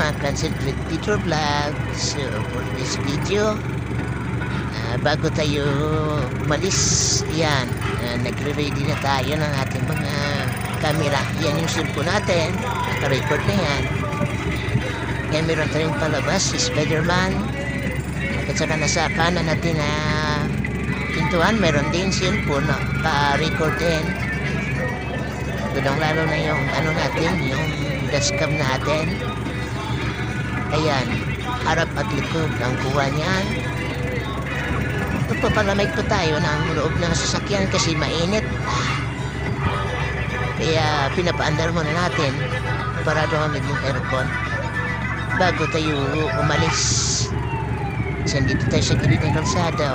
mga Concentrate Peter Vlog. So for this video, bago tayo umalis, yan, nagre-ready na tayo ng ating mga camera. Yan yung cellphone natin, naka-record na yan. Yan, meron tayong palabas, si Spider-Man. At saka nasa kanan natin na pintuan, meron din cellphone na pa-record din. Gulong lalo na yung ano natin, yung dashcam natin. Ayan, harap at likod ang kuha niyan. Papalamig po tayo ng loob ng sasakyan kasi mainit. Kaya pinapaandar muna natin para dumamig yung aircon bago tayo umalis. Kasi dito tayo sa gilid ng kalsada.